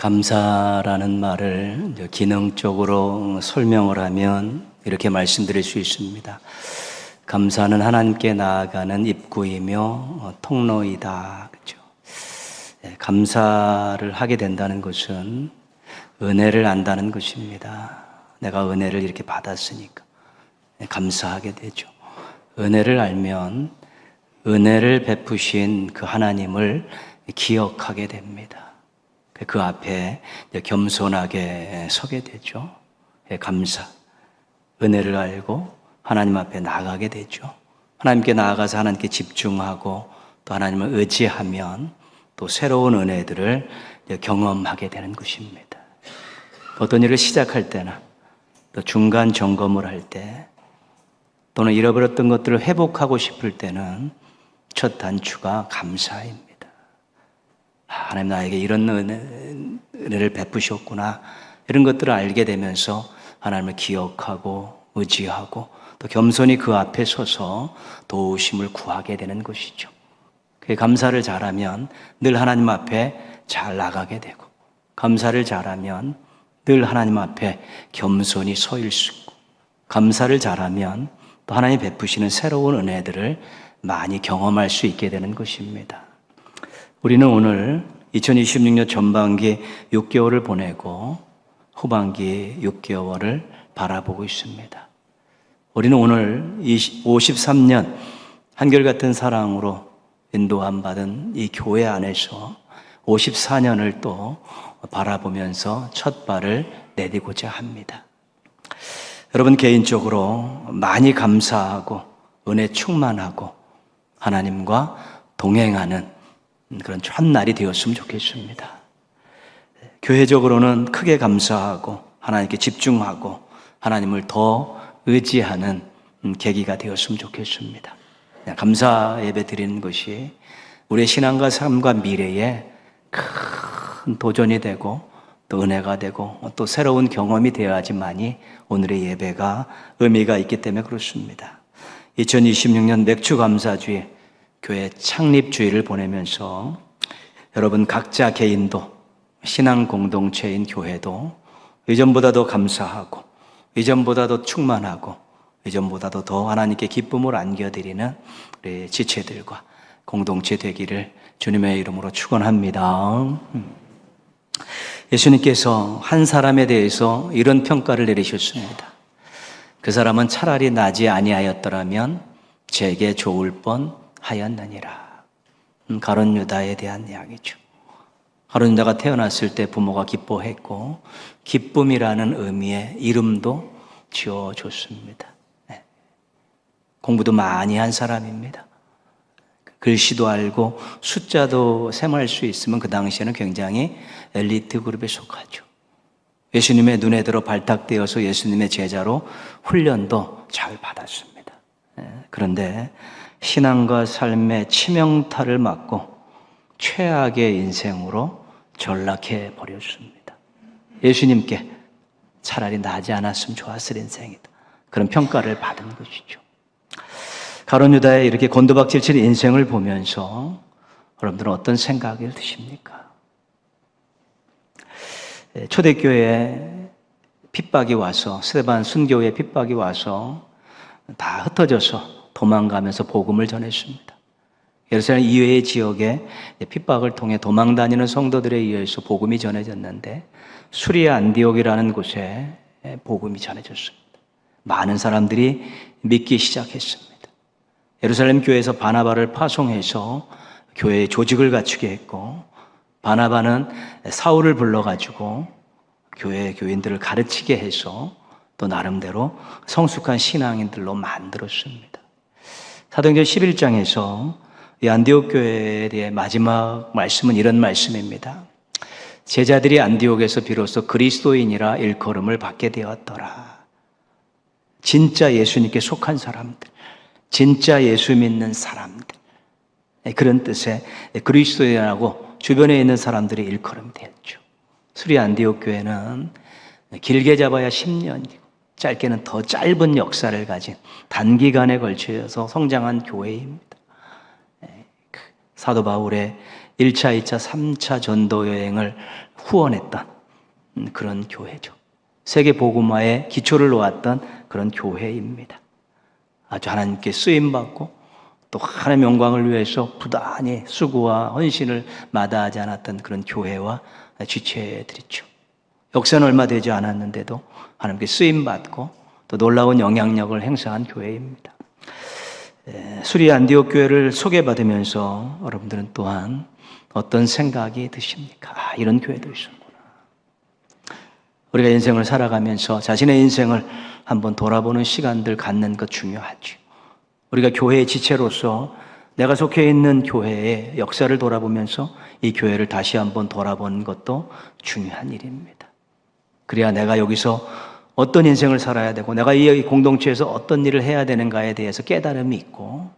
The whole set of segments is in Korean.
감사라는 말을 이제 기능적으로 설명을 하면 이렇게 말씀드릴 수 있습니다. 감사는 하나님께 나아가는 입구이며 통로이다. 그렇죠? 감사를 하게 된다는 것은 은혜를 안다는 것입니다. 내가 은혜를 이렇게 받았으니까 감사하게 되죠. 은혜를 알면 은혜를 베푸신 그 하나님을 기억하게 됩니다. 그 앞에 겸손하게 서게 되죠. 감사. 은혜를 알고 하나님 앞에 나아가게 되죠. 하나님께 나아가서 하나님께 집중하고 또 하나님을 의지하면 또 새로운 은혜들을 경험하게 되는 것입니다. 어떤 일을 시작할 때나 또 중간 점검을 할 때 또는 잃어버렸던 것들을 회복하고 싶을 때는 첫 단추가 감사입니다. 하나님 나에게 이런 은혜를 베푸셨구나, 이런 것들을 알게 되면서 하나님을 기억하고 의지하고 또 겸손히 그 앞에 서서 도우심을 구하게 되는 것이죠. 그 감사를 잘하면 늘 하나님 앞에 잘 나가게 되고, 감사를 잘하면 늘 하나님 앞에 겸손히 서일 수 있고, 감사를 잘하면 또 하나님 베푸시는 새로운 은혜들을 많이 경험할 수 있게 되는 것입니다. 우리는 오늘 2026년 전반기 6개월을 보내고 후반기 6개월을 바라보고 있습니다. 우리는 오늘 53년 한결같은 사랑으로 인도함 받은 이 교회 안에서 54년을 또 바라보면서 첫 발을 내디고자 합니다. 여러분 개인적으로 많이 감사하고 은혜 충만하고 하나님과 동행하는 그런 첫날이 되었으면 좋겠습니다. 교회적으로는 크게 감사하고 하나님께 집중하고 하나님을 더 의지하는 계기가 되었으면 좋겠습니다. 감사 예배 드리는 것이 우리의 신앙과 삶과 미래에 큰 도전이 되고 또 은혜가 되고 또 새로운 경험이 되어야지만이 오늘의 예배가 의미가 있기 때문에 그렇습니다. 2026년 맥주감사주의 교회 창립주의를 보내면서 여러분 각자 개인도 신앙 공동체인 교회도 이전보다도 감사하고 이전보다도 충만하고 이전보다도 더 하나님께 기쁨을 안겨드리는 우리 지체들과 공동체 되기를 주님의 이름으로 축원합니다. 예수님께서 한 사람에 대해서 이런 평가를 내리셨습니다. 그 사람은 차라리 나지 아니하였더라면 제게 좋을 뻔 하였느니라. 가룟 유다에 대한 이야기죠. 가룟 유다가 태어났을 때 부모가 기뻐했고 기쁨이라는 의미의 이름도 지어줬습니다. 공부도 많이 한 사람입니다. 글씨도 알고 숫자도 셈할 수 있으면 그 당시에는 굉장히 엘리트 그룹에 속하죠. 예수님의 눈에 들어 발탁되어서 예수님의 제자로 훈련도 잘 받았습니다. 그런데 신앙과 삶의 치명타를 맞고 최악의 인생으로 전락해 버렸습니다. 예수님께 차라리 나지 않았으면 좋았을 인생이다, 그런 평가를 받은 것이죠. 가룟 유다의 이렇게 곤두박질 치는 인생을 보면서 여러분들은 어떤 생각이 드십니까? 초대교회에 핍박이 와서, 스데반 순교의 핍박이 와서 다 흩어져서 도망가면서 복음을 전했습니다. 예루살렘 이외의 지역에 핍박을 통해 도망 다니는 성도들에 의해서 복음이 전해졌는데 수리아 안디옥이라는 곳에 복음이 전해졌습니다. 많은 사람들이 믿기 시작했습니다. 예루살렘 교회에서 바나바를 파송해서 교회의 조직을 갖추게 했고, 바나바는 사울을 불러가지고 교회 교인들을 가르치게 해서 또 나름대로 성숙한 신앙인들로 만들었습니다. 사도행전 11장에서 이 안디옥 교회에 대해 마지막 말씀은 이런 말씀입니다. 제자들이 안디옥에서 비로소 그리스도인이라 일컬음을 받게 되었더라. 진짜 예수님께 속한 사람들, 진짜 예수 믿는 사람들, 그런 뜻의 그리스도인이라고 주변에 있는 사람들이 일컬음이 되었죠. 수리아 안디옥 교회는 길게 잡아야 10년이고 짧게는 더 짧은 역사를 가진 단기간에 걸쳐서 성장한 교회입니다. 사도 바울의 1차, 2차, 3차 전도 여행을 후원했던 그런 교회죠. 세계 복음화의 기초를 놓았던 그런 교회입니다. 아주 하나님께 쓰임받고 또 하나님의 영광을 위해서 부단히 수고와 헌신을 마다하지 않았던 그런 교회와 지체들이죠. 역사는 얼마 되지 않았는데도 하나님께 쓰임받고 또 놀라운 영향력을 행사한 교회입니다. 수리 안디옥 교회를 소개받으면서 여러분들은 또한 어떤 생각이 드십니까? 이런 교회도 있었구나. 우리가 인생을 살아가면서 자신의 인생을 한번 돌아보는 시간들 갖는 것 중요하죠. 우리가 교회의 지체로서 내가 속해 있는 교회의 역사를 돌아보면서 이 교회를 다시 한번 돌아보는 것도 중요한 일입니다. 그래야 내가 여기서 어떤 인생을 살아야 되고 내가 이 공동체에서 어떤 일을 해야 되는가에 대해서 깨달음이 있고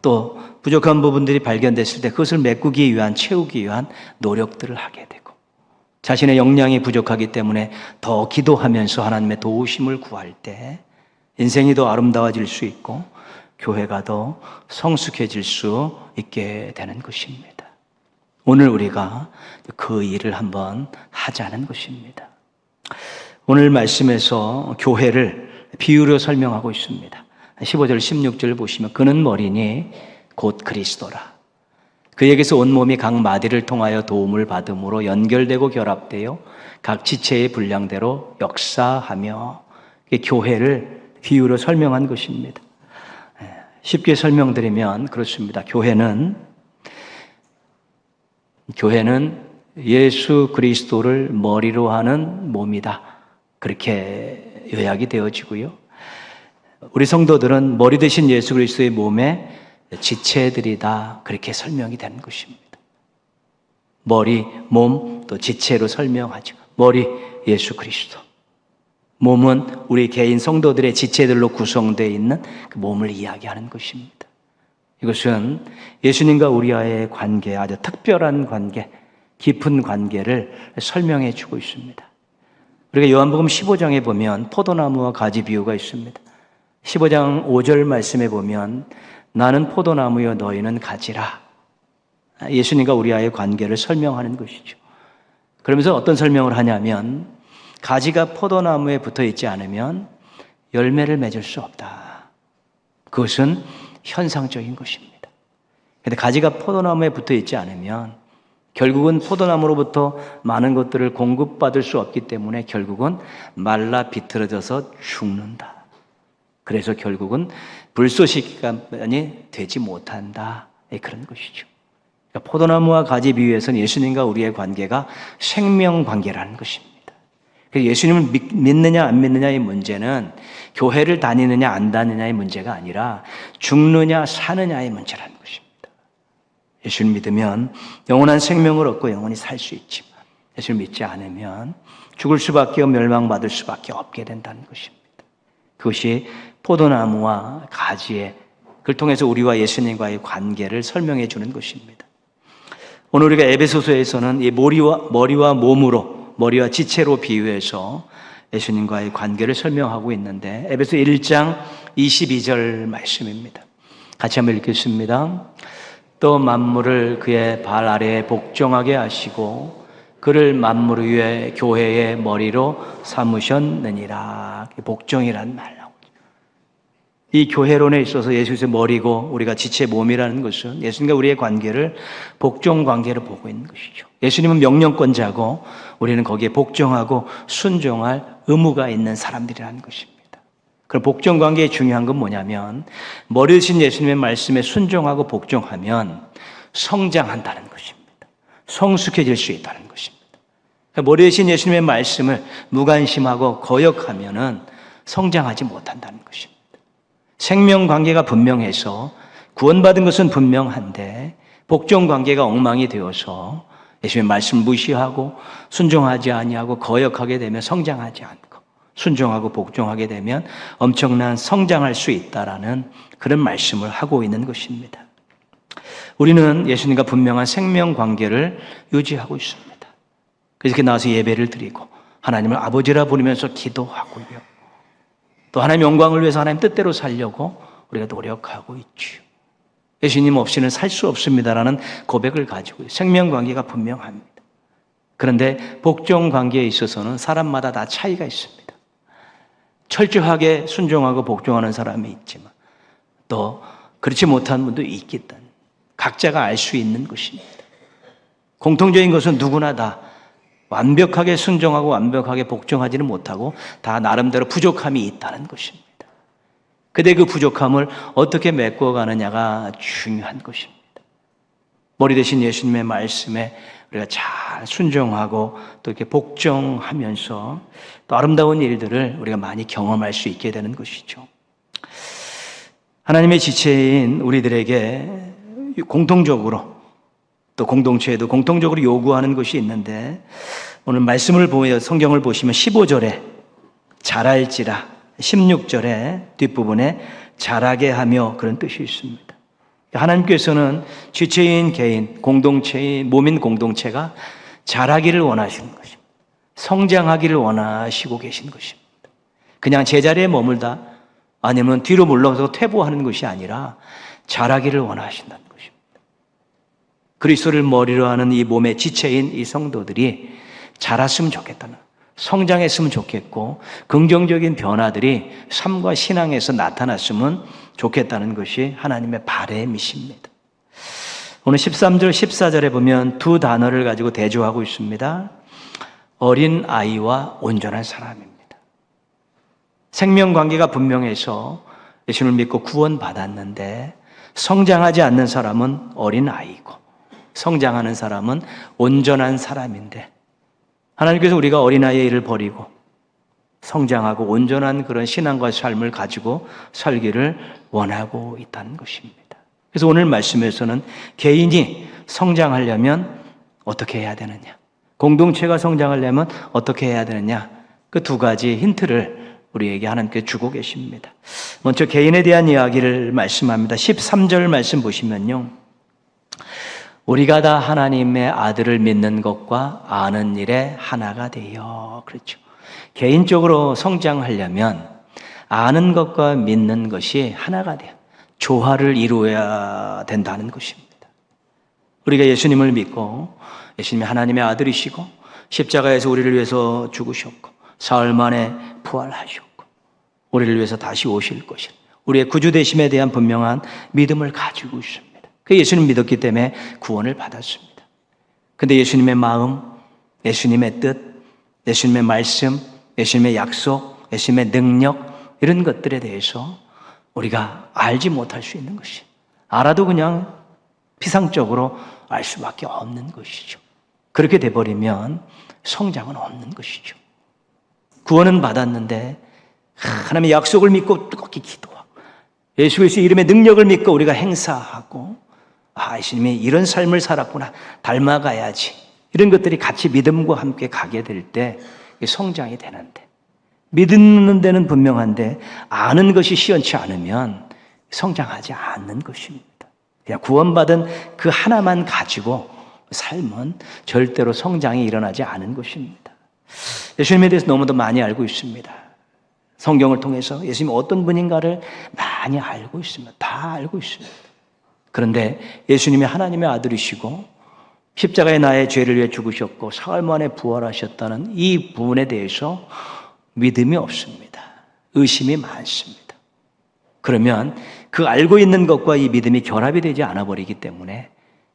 또 부족한 부분들이 발견됐을 때 그것을 메꾸기 위한, 채우기 위한 노력들을 하게 되고 자신의 역량이 부족하기 때문에 더 기도하면서 하나님의 도우심을 구할 때 인생이 더 아름다워질 수 있고 교회가 더 성숙해질 수 있게 되는 것입니다. 오늘 우리가 그 일을 한번 하자는 것입니다. 오늘 말씀에서 교회를 비유로 설명하고 있습니다. 15절, 16절 보시면 그는 머리니 곧 그리스도라. 그에게서 온몸이 각 마디를 통하여 도움을 받음으로 연결되고 결합되어 각 지체의 분량대로 역사하며 교회를 비유로 설명한 것입니다. 쉽게 설명드리면 그렇습니다. 교회는 예수 그리스도를 머리로 하는 몸이다. 그렇게 요약이 되어지고요. 우리 성도들은 머리 대신 예수 그리스도의 몸의 지체들이다. 그렇게 설명이 되는 것입니다. 머리, 몸, 또 지체로 설명하죠. 머리, 예수 그리스도. 몸은 우리 개인 성도들의 지체들로 구성되어 있는 그 몸을 이야기하는 것입니다. 이것은 예수님과 우리와의 관계, 아주 특별한 관계, 깊은 관계를 설명해 주고 있습니다. 우리가 요한복음 15장에 보면 포도나무와 가지 비유가 있습니다. 15장 5절 말씀에 보면 나는 포도나무여 너희는 가지라. 예수님과 우리와의 관계를 설명하는 것이죠. 그러면서 어떤 설명을 하냐면 가지가 포도나무에 붙어 있지 않으면 열매를 맺을 수 없다. 그것은 현상적인 것입니다. 그런데 가지가 포도나무에 붙어 있지 않으면 결국은 포도나무로부터 많은 것들을 공급받을 수 없기 때문에 결국은 말라 비틀어져서 죽는다. 그래서 결국은 불쏘시간이 되지 못한다. 그런 것이죠. 그러니까 포도나무와 가지 비유에서는 예수님과 우리의 관계가 생명 관계라는 것입니다. 예수님을 믿느냐 안 믿느냐의 문제는 교회를 다니느냐 안 다니느냐의 문제가 아니라 죽느냐 사느냐의 문제라는 것입니다. 예수를 믿으면 영원한 생명을 얻고 영원히 살 수 있지만 예수를 믿지 않으면 죽을 수밖에 없고 멸망받을 수밖에 없게 된다는 것입니다. 그것이 포도나무와 가지의 그걸 통해서 우리와 예수님과의 관계를 설명해 주는 것입니다. 오늘 우리가 에베소서에서는 이 머리와 몸으로 머리와 지체로 비유해서 예수님과의 관계를 설명하고 있는데 에베소 1장 22절 말씀입니다. 같이 한번 읽겠습니다. 또 만물을 그의 발 아래에 복종하게 하시고 그를 만물 위에 교회의 머리로 삼으셨느니라. 복종이란 말 나오죠. 이 교회론에 있어서 예수의 머리고 우리가 지체의 몸이라는 것은 예수님과 우리의 관계를 복종 관계로 보고 있는 것이죠. 예수님은 명령권자고 우리는 거기에 복종하고 순종할 의무가 있는 사람들이라는 것입니다. 그럼 복종 관계의 중요한 건 뭐냐면 머리 대신 예수님의 말씀에 순종하고 복종하면 성장한다는 것입니다. 성숙해질 수 있다는 것입니다. 그러니까 머리 대신 예수님의 말씀을 무관심하고 거역하면은 성장하지 못한다는 것입니다. 생명 관계가 분명해서 구원받은 것은 분명한데 복종 관계가 엉망이 되어서 예수님의 말씀을 무시하고 순종하지 아니하고 거역하게 되면 성장하지 않고 순종하고 복종하게 되면 엄청난 성장할 수 있다라는 그런 말씀을 하고 있는 것입니다. 우리는 예수님과 분명한 생명 관계를 유지하고 있습니다. 그래서 이렇게 나와서 예배를 드리고 하나님을 아버지라 부르면서 기도하고요. 또 하나님의 영광을 위해서 하나님 뜻대로 살려고 우리가 노력하고 있죠. 예수님 없이는 살 수 없습니다라는 고백을 가지고 생명관계가 분명합니다. 그런데 복종관계에 있어서는 사람마다 다 차이가 있습니다. 철저하게 순종하고 복종하는 사람이 있지만 또 그렇지 못한 분도 있겠다. 각자가 알 수 있는 것입니다. 공통적인 것은 누구나 다 완벽하게 순종하고 완벽하게 복종하지는 못하고 다 나름대로 부족함이 있다는 것입니다. 그런데 그 부족함을 어떻게 메꿔가느냐가 중요한 것입니다. 머리 대신 예수님의 말씀에 우리가 잘 순종하고 또 이렇게 복종하면서 또 아름다운 일들을 우리가 많이 경험할 수 있게 되는 것이죠. 하나님의 지체인 우리들에게 공통적으로 또 공동체에도 공통적으로 요구하는 것이 있는데 오늘 말씀을 보며 성경을 보시면 15절에 잘할지라 16절에 뒷부분에 잘하게 하며 그런 뜻이 있습니다. 하나님께서는 지체인 개인, 공동체인 몸인 공동체가 자라기를 원하시는 것입니다. 성장하기를 원하시고 계신 것입니다. 그냥 제자리에 머물다 아니면 뒤로 물러서 퇴보하는 것이 아니라 자라기를 원하신다는 것입니다. 그리스도를 머리로 하는 이 몸의 지체인 이 성도들이 자랐으면 좋겠다는, 성장했으면 좋겠고 긍정적인 변화들이 삶과 신앙에서 나타났으면 좋겠다는 것이 하나님의 바람이십니다. 오늘 13절, 14절에 보면 두 단어를 가지고 대조하고 있습니다. 어린 아이와 온전한 사람입니다. 생명관계가 분명해서 예수를 믿고 구원받았는데 성장하지 않는 사람은 어린 아이고 성장하는 사람은 온전한 사람인데 하나님께서 우리가 어린아이의 일을 버리고 성장하고 온전한 그런 신앙과 삶을 가지고 살기를 원하고 있다는 것입니다. 그래서 오늘 말씀에서는 개인이 성장하려면 어떻게 해야 되느냐, 공동체가 성장하려면 어떻게 해야 되느냐, 그 두 가지 힌트를 우리에게 하나님께 주고 계십니다. 먼저 개인에 대한 이야기를 말씀합니다. 13절 말씀 보시면요, 우리가 다 하나님의 아들을 믿는 것과 아는 일에 하나가 되어, 그렇죠. 개인적으로 성장하려면 아는 것과 믿는 것이 하나가 돼요. 조화를 이루어야 된다는 것입니다. 우리가 예수님을 믿고 예수님이 하나님의 아들이시고 십자가에서 우리를 위해서 죽으셨고 사흘 만에 부활하셨고 우리를 위해서 다시 오실 것을, 우리의 구주되심에 대한 분명한 믿음을 가지고 있습니다. 그 예수님 믿었기 때문에 구원을 받았습니다. 그런데 예수님의 마음, 예수님의 뜻, 예수님의 말씀, 예수님의 약속, 예수님의 능력, 이런 것들에 대해서 우리가 알지 못할 수 있는 것이, 알아도 그냥 피상적으로 알 수밖에 없는 것이죠. 그렇게 돼버리면 성장은 없는 것이죠. 구원은 받았는데 하나님의 약속을 믿고 뜨겁게 기도하고 예수 그리스도의 이름의 능력을 믿고 우리가 행사하고, 예수님이 이런 삶을 살았구나, 닮아가야지, 이런 것들이 같이 믿음과 함께 가게 될 때 성장이 되는데, 믿는 데는 분명한데 아는 것이 시원치 않으면 성장하지 않는 것입니다. 그냥 구원받은 그 하나만 가지고 삶은 절대로 성장이 일어나지 않은 것입니다. 예수님에 대해서 너무도 많이 알고 있습니다. 성경을 통해서 예수님이 어떤 분인가를 많이 알고 있습니다. 다 알고 있습니다. 그런데 예수님이 하나님의 아들이시고 십자가에 나의 죄를 위해 죽으셨고 사흘 만에 부활하셨다는 이 부분에 대해서 믿음이 없습니다. 의심이 많습니다. 그러면 그 알고 있는 것과 이 믿음이 결합이 되지 않아 버리기 때문에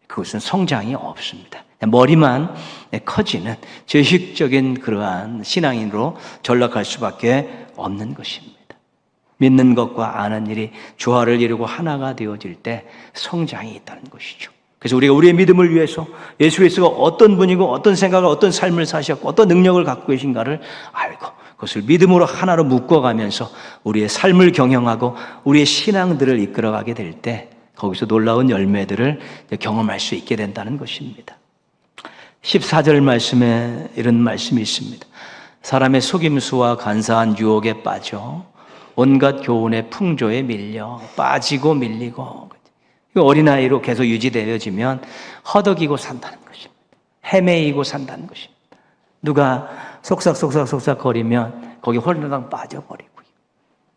그것은 성장이 없습니다. 머리만 커지는 제식적인 그러한 신앙인으로 전락할 수밖에 없는 것입니다. 믿는 것과 아는 일이 조화를 이루고 하나가 되어질 때 성장이 있다는 것이죠. 그래서 우리가 우리의 믿음을 위해서 예수 그리스도가 어떤 분이고 어떤 생각을, 어떤 삶을 사셨고 어떤 능력을 갖고 계신가를 알고 그것을 믿음으로 하나로 묶어가면서 우리의 삶을 경영하고 우리의 신앙들을 이끌어가게 될 때 거기서 놀라운 열매들을 경험할 수 있게 된다는 것입니다. 14절 말씀에 이런 말씀이 있습니다. 사람의 속임수와 간사한 유혹에 빠져 온갖 교훈의 풍조에 밀려 빠지고 밀리고, 어린아이로 계속 유지되어지면 허덕이고 산다는 것입니다. 헤매이고 산다는 것입니다. 누가 속삭 거리면 거기 홀라당 빠져버리고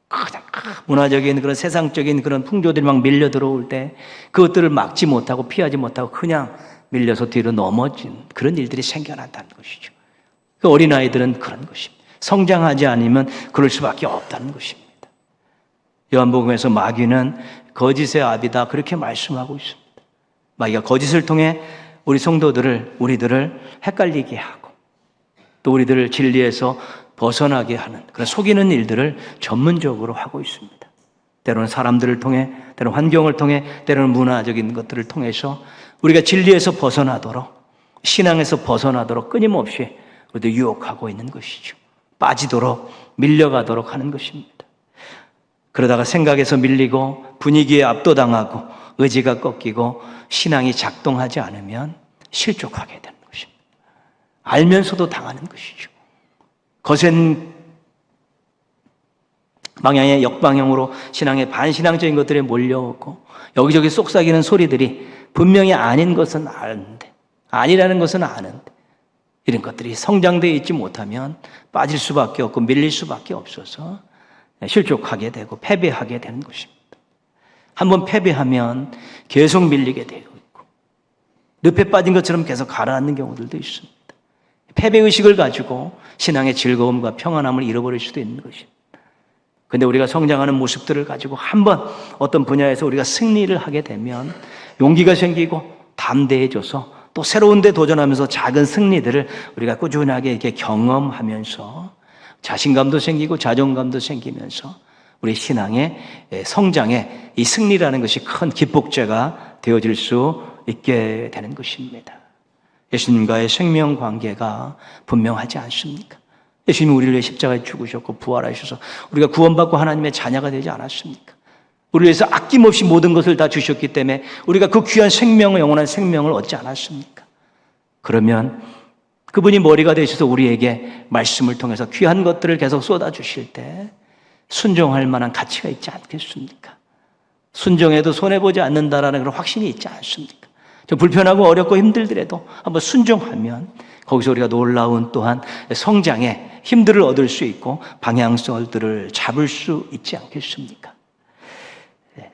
그냥 문화적인 그런 세상적인 그런 풍조들이 막 밀려 들어올 때 그것들을 막지 못하고 피하지 못하고 그냥 밀려서 뒤로 넘어진 그런 일들이 생겨난다는 것이죠. 그 어린아이들은 그런 것입니다. 성장하지 않으면 그럴 수밖에 없다는 것입니다. 요한복음에서 마귀는 거짓의 아비다 그렇게 말씀하고 있습니다. 마귀가 거짓을 통해 우리 성도들을, 우리들을 헷갈리게 하고 또 우리들을 진리에서 벗어나게 하는 그런 속이는 일들을 전문적으로 하고 있습니다. 때로는 사람들을 통해, 때로는 환경을 통해, 때로는 문화적인 것들을 통해서 우리가 진리에서 벗어나도록, 신앙에서 벗어나도록 끊임없이 우리도 유혹하고 있는 것이죠. 빠지도록, 밀려가도록 하는 것입니다. 그러다가 생각에서 밀리고 분위기에 압도당하고 의지가 꺾이고 신앙이 작동하지 않으면 실족하게 되는 것입니다. 알면서도 당하는 것이죠. 거센 방향의 역방향으로 신앙의 반신앙적인 것들에 몰려오고 여기저기 속삭이는 소리들이 분명히 아닌 것은 아는데, 아니라는 것은 아는데 이런 것들이 성장되어 있지 못하면 빠질 수밖에 없고 밀릴 수밖에 없어서 실족하게 되고 패배하게 되는 것입니다. 한번 패배하면 계속 밀리게 되고 있고 늪에 빠진 것처럼 계속 가라앉는 경우들도 있습니다. 패배의식을 가지고 신앙의 즐거움과 평안함을 잃어버릴 수도 있는 것입니다. 그런데 우리가 성장하는 모습들을 가지고 한번 어떤 분야에서 우리가 승리를 하게 되면 용기가 생기고 담대해져서 또 새로운 데 도전하면서 작은 승리들을 우리가 꾸준하게 이렇게 경험하면서 자신감도 생기고 자존감도 생기면서 우리 신앙의 성장에 이 승리라는 것이 큰 기폭제가 되어질 수 있게 되는 것입니다. 예수님과의 생명 관계가 분명하지 않습니까? 예수님이 우리를 위해 십자가에 죽으셨고 부활하셔서 우리가 구원받고 하나님의 자녀가 되지 않았습니까? 우리를 위해서 아낌없이 모든 것을 다 주셨기 때문에 우리가 그 귀한 생명을, 영원한 생명을 얻지 않았습니까? 그러면 그분이 머리가 되셔서 우리에게 말씀을 통해서 귀한 것들을 계속 쏟아주실 때 순종할 만한 가치가 있지 않겠습니까? 순종해도 손해보지 않는다라는 그런 확신이 있지 않습니까? 좀 불편하고 어렵고 힘들더라도 한번 순종하면 거기서 우리가 놀라운 또한 성장의 힘들을 얻을 수 있고 방향성들을 잡을 수 있지 않겠습니까?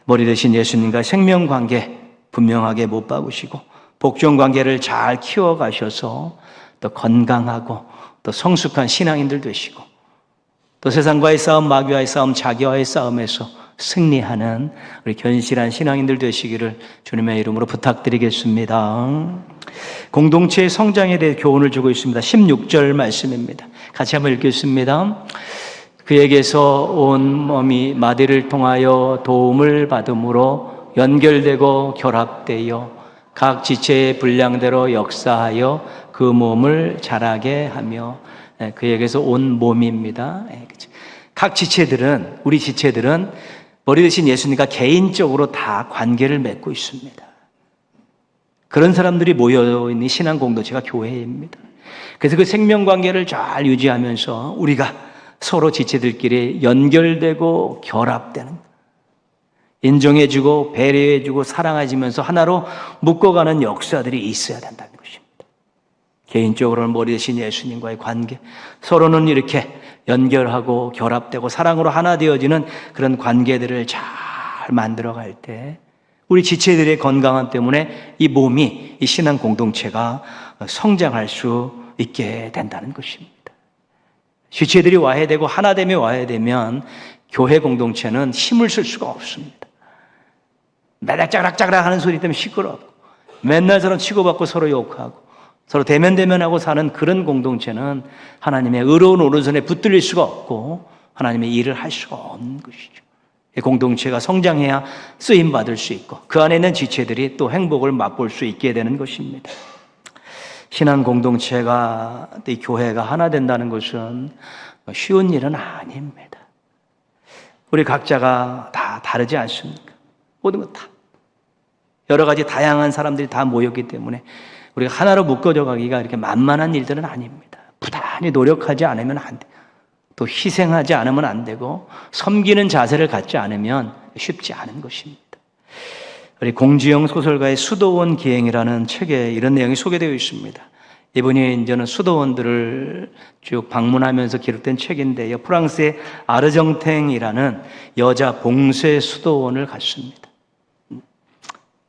머리 대신 예수님과 생명관계 분명하게 못 박으시고 복종관계를 잘 키워가셔서 또 건강하고 또 성숙한 신앙인들 되시고 또 세상과의 싸움, 마귀와의 싸움, 자기와의 싸움에서 승리하는 우리 견실한 신앙인들 되시기를 주님의 이름으로 부탁드리겠습니다. 공동체의 성장에 대해 교훈을 주고 있습니다. 16절 말씀입니다. 같이 한번 읽겠습니다. 그에게서 온 몸이 마디를 통하여 도움을 받음으로 연결되고 결합되어 각 지체의 분량대로 역사하여 그 몸을 자라게 하며 그에게서 온 몸입니다. 각 지체들은, 우리 지체들은 머리 대신 예수님과 개인적으로 다 관계를 맺고 있습니다. 그런 사람들이 모여있는 신앙 공동체가 교회입니다. 그래서 그 생명관계를 잘 유지하면서 우리가 서로 지체들끼리 연결되고 결합되는, 인정해주고 배려해주고 사랑해주면서 하나로 묶어가는 역사들이 있어야 된다는 것입니다. 개인적으로는 머리 대신 예수님과의 관계, 서로는 이렇게 연결하고 결합되고 사랑으로 하나 되어지는 그런 관계들을 잘 만들어갈 때 우리 지체들의 건강함 때문에 이 몸이, 이 신앙 공동체가 성장할 수 있게 된다는 것입니다. 지체들이 와해되고 하나됨이 와해되면 교회 공동체는 힘을 쓸 수가 없습니다. 매달 짜락짜락 하는 소리 때문에 시끄럽고 맨날 서로 치고받고 서로 욕하고 서로 대면대면하고 사는 그런 공동체는 하나님의 의로운 오른손에 붙들릴 수가 없고 하나님의 일을 할 수가 없는 것이죠. 이 공동체가 성장해야 쓰임받을 수 있고 그 안에 있는 지체들이 또 행복을 맛볼 수 있게 되는 것입니다. 신앙 공동체가, 이 교회가 하나 된다는 것은 쉬운 일은 아닙니다. 우리 각자가 다 다르지 않습니까? 모든 것 다. 여러 가지 다양한 사람들이 다 모였기 때문에 우리가 하나로 묶어져 가기가 이렇게 만만한 일들은 아닙니다. 부단히 노력하지 않으면 안 돼. 또 희생하지 않으면 안 되고 섬기는 자세를 갖지 않으면 쉽지 않은 것입니다. 우리 공지영 소설가의 수도원 기행이라는 책에 이런 내용이 소개되어 있습니다. 이분이 이제는 수도원들을 쭉 방문하면서 기록된 책인데요. 프랑스의 아르정탱이라는 여자 봉쇄 수도원을 갔습니다.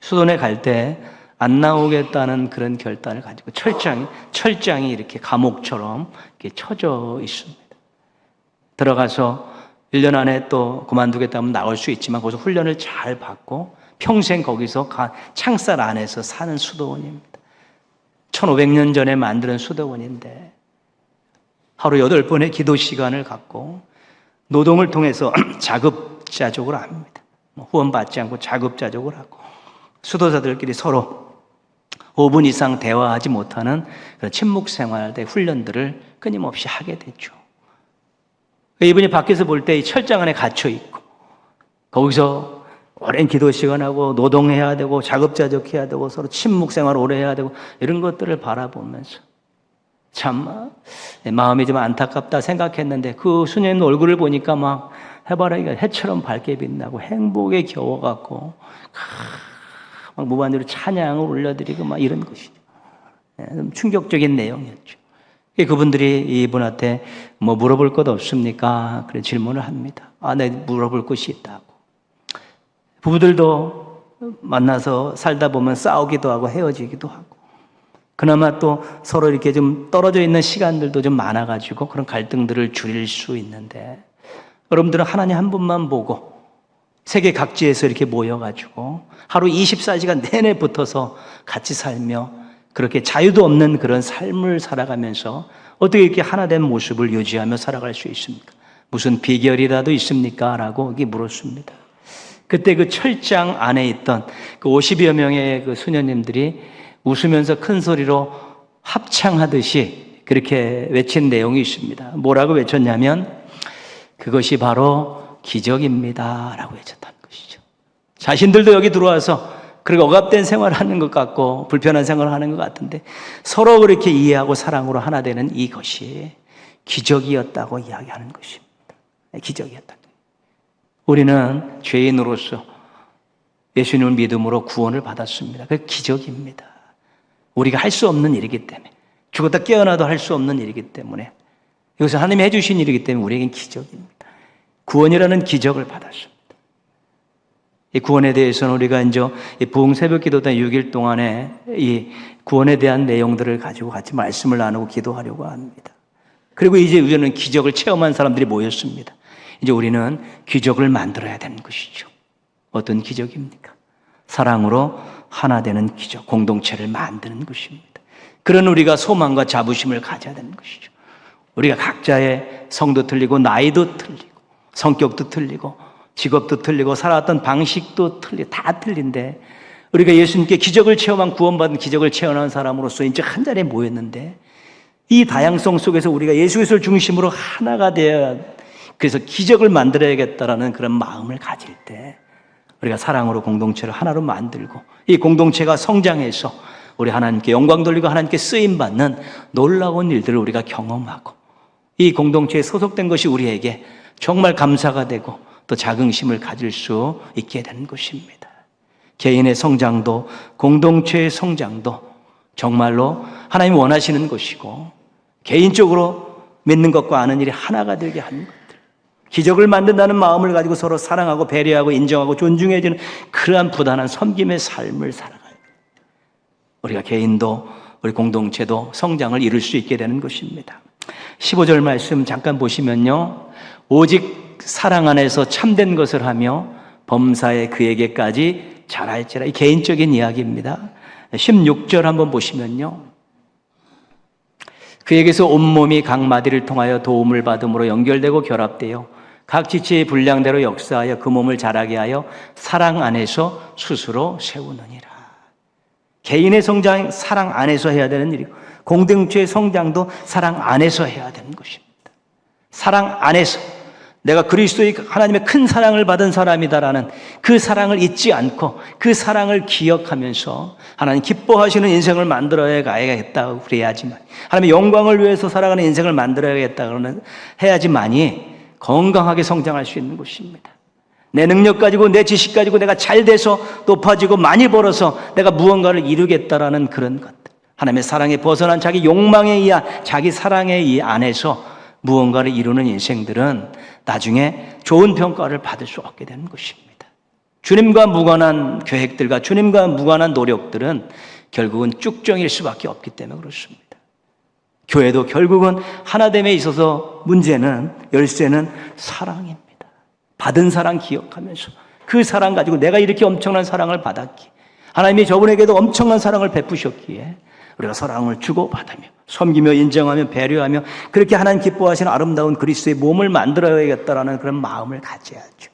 수도원에 갈 때 안 나오겠다는 그런 결단을 가지고 철장이 이렇게 감옥처럼 이렇게 쳐져 있습니다. 들어가서 1년 안에 또 그만두겠다면 나올 수 있지만 거기서 훈련을 잘 받고 평생 거기서 창살 안에서 사는 수도원입니다. 1500년 전에 만든 수도원인데 하루 8번의 기도 시간을 갖고 노동을 통해서 자급자족을 합니다. 후원받지 않고 자급자족을 하고 수도자들끼리 서로 5분 이상 대화하지 못하는 그런 침묵 생활의 훈련들을 끊임없이 하게 됐죠. 이분이 밖에서 볼 때 이 철장 안에 갇혀 있고 거기서 오랜 기도 시간하고 노동해야 되고 자급자족해야 되고 서로 침묵 생활 오래 해야 되고 이런 것들을 바라보면서 참 마음이 좀 안타깝다 생각했는데 그 수녀님 얼굴을 보니까 막 해바라기가 해처럼 밝게 빛나고 행복에 겨워갖고 막 무반주로 찬양을 올려드리고 막 이런 것이죠. 좀 충격적인 내용이었죠. 그분들이 이분한테 뭐 물어볼 것 없습니까? 그런 질문을 합니다. 네, 물어볼 것이 있다고. 부부들도 만나서 살다 보면 싸우기도 하고 헤어지기도 하고 그나마 또 서로 이렇게 좀 떨어져 있는 시간들도 좀 많아가지고 그런 갈등들을 줄일 수 있는데 여러분들은 하나님 한 분만 보고 세계 각지에서 이렇게 모여가지고 하루 24시간 내내 붙어서 같이 살며 그렇게 자유도 없는 그런 삶을 살아가면서 어떻게 이렇게 하나된 모습을 유지하며 살아갈 수 있습니까? 무슨 비결이라도 있습니까? 라고 이렇게 물었습니다. 그때 그 철장 안에 있던 그 50여 명의 그 수녀님들이 웃으면서 큰 소리로 합창하듯이 그렇게 외친 내용이 있습니다. 뭐라고 외쳤냐면 그것이 바로 기적입니다 라고 외쳤다는 것이죠. 자신들도 여기 들어와서 그렇게 억압된 생활을 하는 것 같고 불편한 생활을 하는 것 같은데 서로 그렇게 이해하고 사랑으로 하나 되는 이것이 기적이었다고 이야기하는 것입니다. 기적이었다. 우리는 죄인으로서 예수님을 믿음으로 구원을 받았습니다. 그게 기적입니다. 우리가 할 수 없는 일이기 때문에 죽었다 깨어나도 할 수 없는 일이기 때문에 이것은 하나님이 해주신 일이기 때문에 우리에겐 기적입니다. 구원이라는 기적을 받았습니다. 이 구원에 대해서는 우리가 이제 부흥 새벽 기도 때 6일 동안에 이 구원에 대한 내용들을 가지고 같이 말씀을 나누고 기도하려고 합니다. 그리고 이제 우리는 기적을 체험한 사람들이 모였습니다. 이제 우리는 기적을 만들어야 되는 것이죠. 어떤 기적입니까? 사랑으로 하나 되는 기적, 공동체를 만드는 것입니다. 그런 우리가 소망과 자부심을 가져야 되는 것이죠. 우리가 각자의 성도 틀리고 나이도 틀리고 성격도 틀리고 직업도 틀리고 살아왔던 방식도 다 틀린데 우리가 예수님께 기적을 체험한 구원받은 기적을 체험한 사람으로서 이제 한 자리에 모였는데 이 다양성 속에서 우리가 예수 그리스도를 중심으로 하나가 되어야 그래서 기적을 만들어야겠다라는 그런 마음을 가질 때 우리가 사랑으로 공동체를 하나로 만들고 이 공동체가 성장해서 우리 하나님께 영광 돌리고 하나님께 쓰임받는 놀라운 일들을 우리가 경험하고 이 공동체에 소속된 것이 우리에게 정말 감사가 되고 또 자긍심을 가질 수 있게 되는 것입니다. 개인의 성장도 공동체의 성장도 정말로 하나님이 원하시는 것이고 개인적으로 믿는 것과 아는 일이 하나가 되게 하는 것들 기적을 만든다는 마음을 가지고 서로 사랑하고 배려하고 인정하고 존중해주는 그러한 부단한 섬김의 삶을 살아가요. 우리가 개인도 우리 공동체도 성장을 이룰 수 있게 되는 것입니다. 15절 말씀 잠깐 보시면요. 오직 사랑 안에서 참된 것을 하며 범사에 그에게까지 잘할지라. 이 개인적인 이야기입니다. 16절 한번 보시면요. 그에게서 온몸이 각 마디를 통하여 도움을 받음으로 연결되고 결합되어 각 지체의 분량대로 역사하여 그 몸을 자라게 하여 사랑 안에서 스스로 세우느니라. 개인의 성장 사랑 안에서 해야 되는 일이고 공동체의 성장도 사랑 안에서 해야 되는 것입니다. 사랑 안에서 내가 그리스도의 하나님의 큰 사랑을 받은 사람이다라는 그 사랑을 잊지 않고 그 사랑을 기억하면서 하나님 기뻐하시는 인생을 만들어야 가야겠다고 그래야지만 하나님의 영광을 위해서 살아가는 인생을 만들어야겠다고는 해야지만이 건강하게 성장할 수 있는 것입니다. 내 능력 가지고 내 지식 가지고 내가 잘 돼서 높아지고 많이 벌어서 내가 무언가를 이루겠다라는 그런 것들 하나님의 사랑에 벗어난 자기 욕망에 의한 자기 사랑에 이 안에서 무언가를 이루는 인생들은 나중에 좋은 평가를 받을 수 없게 되는 것입니다. 주님과 무관한 계획들과 주님과 무관한 노력들은 결국은 쭉정일 수밖에 없기 때문에 그렇습니다. 교회도 결국은 하나됨에 있어서 문제는, 열쇠는 사랑입니다. 받은 사랑 기억하면서 그 사랑 가지고 내가 이렇게 엄청난 사랑을 받았기에, 하나님이 저분에게도 엄청난 사랑을 베푸셨기에 우리가 사랑을 주고받으며 섬기며 인정하며 배려하며 그렇게 하나님 기뻐하시는 아름다운 그리스도의 몸을 만들어야겠다라는 그런 마음을 가져야죠.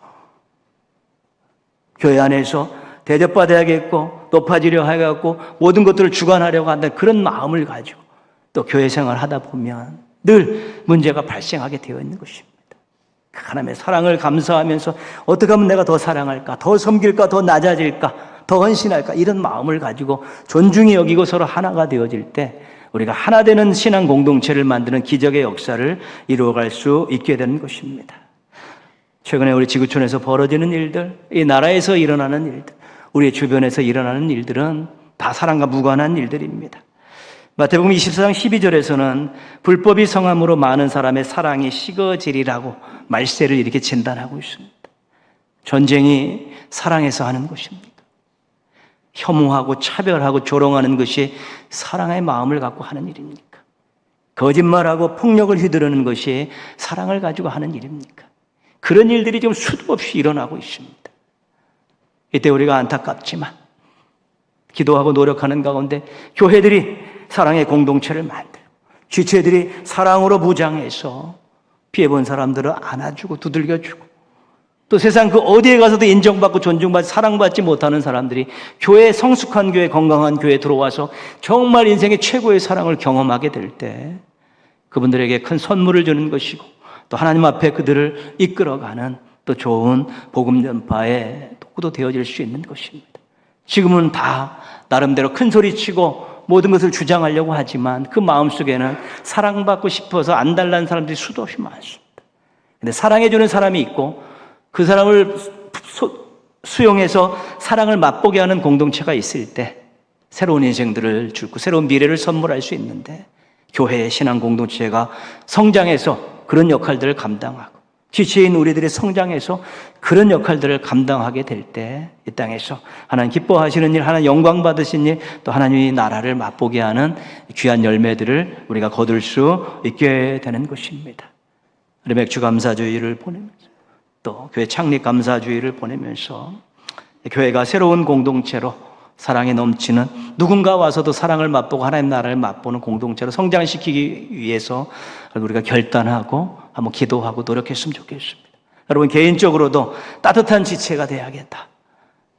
교회 안에서 대접받아야겠고 높아지려 하겠고 모든 것들을 주관하려고 한다는 그런 마음을 가지고 또 교회 생활을 하다 보면 늘 문제가 발생하게 되어 있는 것입니다. 하나님의 사랑을 감사하면서 어떻게 하면 내가 더 사랑할까, 더 섬길까, 더 낮아질까, 더 헌신할까, 이런 마음을 가지고 존중히 여기고 서로 하나가 되어질 때 우리가 하나 되는 신앙 공동체를 만드는 기적의 역사를 이루어갈 수 있게 되는 것입니다. 최근에 우리 지구촌에서 벌어지는 일들, 이 나라에서 일어나는 일들, 우리 주변에서 일어나는 일들은 다 사랑과 무관한 일들입니다. 마태복음 24장 12절에서는 불법이 성함으로 많은 사람의 사랑이 식어지리라고 말세를 이렇게 진단하고 있습니다. 전쟁이 사랑에서 하는 것입니다. 혐오하고 차별하고 조롱하는 것이 사랑의 마음을 갖고 하는 일입니까? 거짓말하고 폭력을 휘두르는 것이 사랑을 가지고 하는 일입니까? 그런 일들이 지금 수도 없이 일어나고 있습니다. 이때 우리가 안타깝지만 기도하고 노력하는 가운데 교회들이 사랑의 공동체를 만들고 지체들이 사랑으로 무장해서 피해본 사람들을 안아주고 두들겨주고 또 세상 그 어디에 가서도 인정받고 존중받고 사랑받지 못하는 사람들이 교회, 성숙한 교회, 건강한 교회에 들어와서 정말 인생의 최고의 사랑을 경험하게 될 때 그분들에게 큰 선물을 주는 것이고 또 하나님 앞에 그들을 이끌어가는 또 좋은 복음 전파의 도구도 되어질 수 있는 것입니다. 지금은 다 나름대로 큰 소리치고 모든 것을 주장하려고 하지만 그 마음속에는 사랑받고 싶어서 안달난 사람들이 수도 없이 많습니다. 근데 사랑해주는 사람이 있고 그 사람을 수용해서 사랑을 맛보게 하는 공동체가 있을 때 새로운 인생들을 주고 새로운 미래를 선물할 수 있는데 교회의 신앙 공동체가 성장해서 그런 역할들을 감당하고 지체인 우리들의 성장해서 그런 역할들을 감당하게 될 때 이 땅에서 하나님 기뻐하시는 일, 하나님 영광 받으신 일, 또 하나님이 나라를 맛보게 하는 귀한 열매들을 우리가 거둘 수 있게 되는 것입니다. 우리 맥주 감사주의를 보내면서 또 교회 창립 감사주의를 보내면서 교회가 새로운 공동체로 사랑이 넘치는 누군가 와서도 사랑을 맛보고 하나님 나라를 맛보는 공동체로 성장시키기 위해서 우리가 결단하고 한번 기도하고 노력했으면 좋겠습니다. 여러분 개인적으로도 따뜻한 지체가 돼야겠다.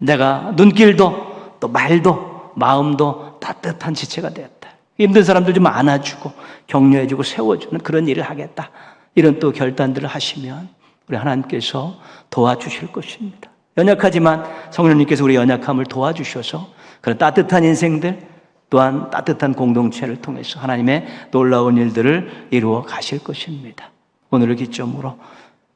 내가 눈길도 또 말도 마음도 따뜻한 지체가 되었다. 힘든 사람들 좀 안아주고 격려해주고 세워주는 그런 일을 하겠다. 이런 또 결단들을 하시면 우리 하나님께서 도와주실 것입니다. 연약하지만 성령님께서 우리 연약함을 도와주셔서 그런 따뜻한 인생들 또한 따뜻한 공동체를 통해서 하나님의 놀라운 일들을 이루어 가실 것입니다. 오늘을 기점으로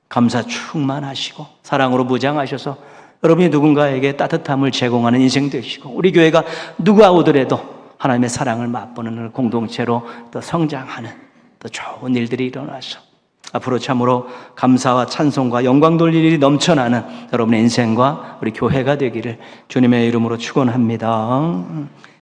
감사 충만하시고 사랑으로 무장하셔서 여러분이 누군가에게 따뜻함을 제공하는 인생 되시고 우리 교회가 누가 오더라도 하나님의 사랑을 맛보는 공동체로 또 성장하는 또 좋은 일들이 일어나서 앞으로 참으로 감사와 찬송과 영광 돌릴 일이 넘쳐나는 여러분의 인생과 우리 교회가 되기를 주님의 이름으로 축원합니다.